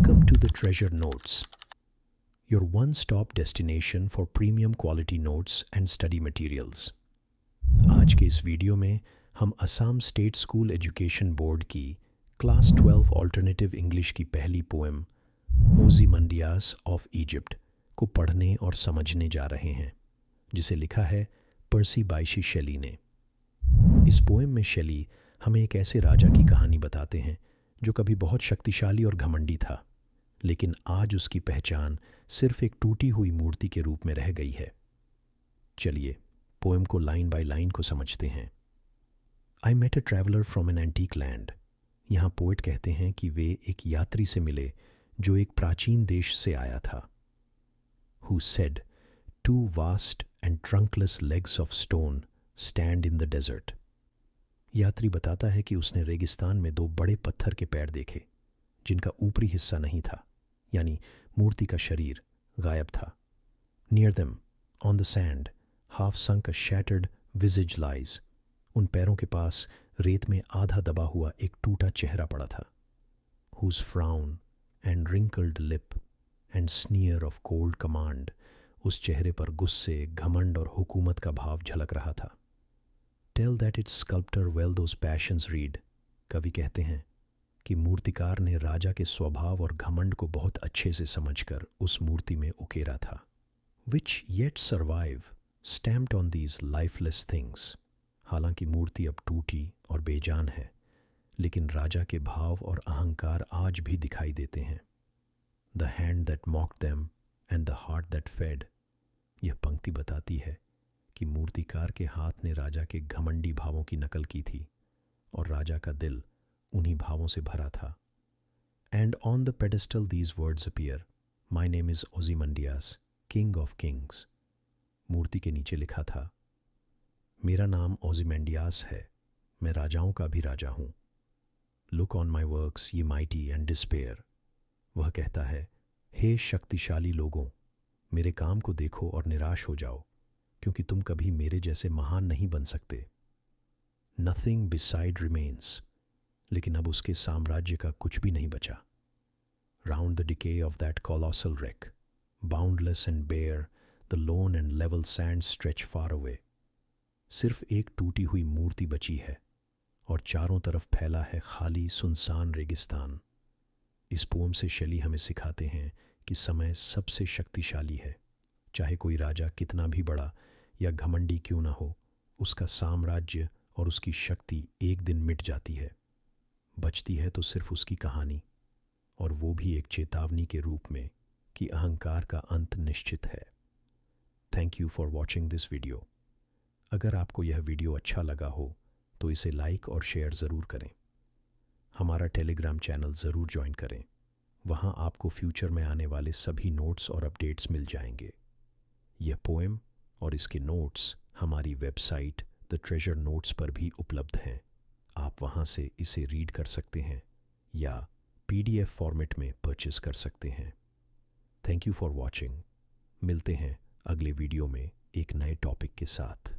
Welcome to the Treasure Notes, your one-stop destination for premium quality notes and study materials. आज के इस video में हम Assam state school education board की class 12 alternative English की पहली पोएम ओज़िमंडियास ऑफ इजिप्ट को पढ़ने और समझने जा रहे हैं, जिसे लिखा है पर्सी बायशी शेली ने। इस पोएम में शेली हमें एक ऐसे राजा की कहानी बताते हैं जो कभी बहुत शक्तिशाली और घमंडी था, लेकिन आज उसकी पहचान सिर्फ एक टूटी हुई मूर्ति के रूप में रह गई है। चलिए पोएम को लाइन बाय लाइन को समझते हैं। I met a traveller from an antique land. यहाँ पोएट कहते हैं कि वे एक यात्री से मिले जो एक प्राचीन देश से आया था। Who said, two vast and trunkless legs of stone stand in the desert. यात्री बताता है कि उसने रेगिस्तान में दो बड़े पत्थर के पैर देखे जिनका ऊपरी हिस्सा नहीं था, यानी मूर्ति का शरीर गायब था। Near them on the sand half sunk a shattered visage lies. उन पैरों के पास रेत में आधा दबा हुआ एक टूटा चेहरा पड़ा था। Whose frown and wrinkled lip and sneer of cold command. उस चेहरे पर गुस्से, घमंड और हुकूमत का भाव झलक रहा था। Tell that its sculptor well those passions read. कवि कहते हैं कि मूर्तिकार ने राजा के स्वभाव और घमंड को बहुत अच्छे से समझकर उस मूर्ति में उकेरा था। Which yet survive stamped on these lifeless things. हालांकि मूर्ति अब टूटी और बेजान है, लेकिन राजा के भाव और अहंकार आज भी दिखाई देते हैं। The hand that mocked them and the heart that fed. यह पंक्ति बताती है कि मूर्तिकार के हाथ ने राजा के घमंडी भावों की नकल की थी और राजा का दिल उन्हीं भावों से भरा था। And on the pedestal these words appear, my name is Ozymandias, king of kings. मूर्ति के नीचे लिखा था, मेरा नाम ओज़िमंडियास है, मैं राजाओं का भी राजा हूँ। लुक ऑन माई वर्क्स ये माइटी एंड डिस्पेयर। वह कहता है, हे शक्तिशाली लोगों, मेरे काम को देखो और निराश हो जाओ, क्योंकि तुम कभी मेरे जैसे महान नहीं बन सकते। Nothing beside remains. लेकिन अब उसके साम्राज्य का कुछ भी नहीं बचा। Round the decay of that colossal wreck, boundless and bare, the lone and level sand stretch far away. सिर्फ एक टूटी हुई मूर्ति बची है और चारों तरफ फैला है खाली सुनसान रेगिस्तान। इस पोम से शेली हमें सिखाते हैं कि समय सबसे शक्तिशाली है। चाहे कोई राजा कितना भी बड़ा या घमंडी क्यों ना हो, उसका साम्राज्य और उसकी शक्ति एक दिन मिट जाती है। बचती है तो सिर्फ उसकी कहानी, और वो भी एक चेतावनी के रूप में कि अहंकार का अंत निश्चित है। Thank you for watching this video. अगर आपको यह वीडियो अच्छा लगा हो तो इसे लाइक और शेयर ज़रूर करें। हमारा टेलीग्राम चैनल ज़रूर ज्वाइन करें। वहाँ आपको फ्यूचर में आने वाले सभी नोट्स और अपडेट्स मिल जाएंगे। यह पोएम और इसके नोट्स हमारी वेबसाइट द ट्रेजर नोट्स पर भी उपलब्ध हैं। आप वहाँ से इसे रीड कर सकते हैं या PDF फॉर्मेट में परचेस कर सकते हैं। Thank you for watching. मिलते हैं अगले वीडियो में एक नए टॉपिक के साथ।